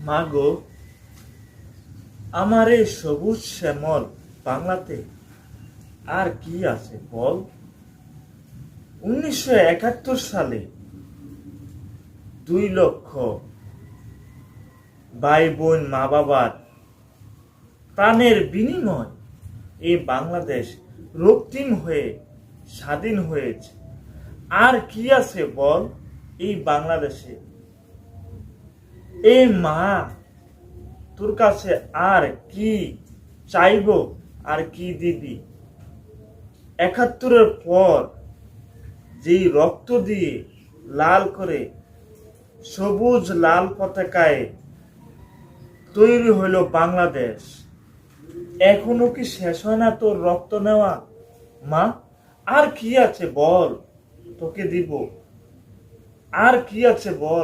মা গো, আমার এই সবুজ শ্যামল বাংলাতে আর কি আছে বল। 1971 সালে 2 লক্ষ ভাই বোন মা বাবার প্রাণের বিনিময় এই বাংলাদেশ রক্তিম হয়ে স্বাধীন হয়েছে। আর কি আছে বল এই বাংলাদেশে। এই মা, তোর কাছে আর কি চাইবো, আর কি দিবি। 71-এর পর যেই রক্ত দিয়ে লাল করে সবুজ লাল পতাকায় তৈরি হইল বাংলাদেশ, এখনো কি শেষ হয় না তোর রক্ত নেওয়া? মা, আর কি আছে বল তোকে দিব, আর কি আছে বল।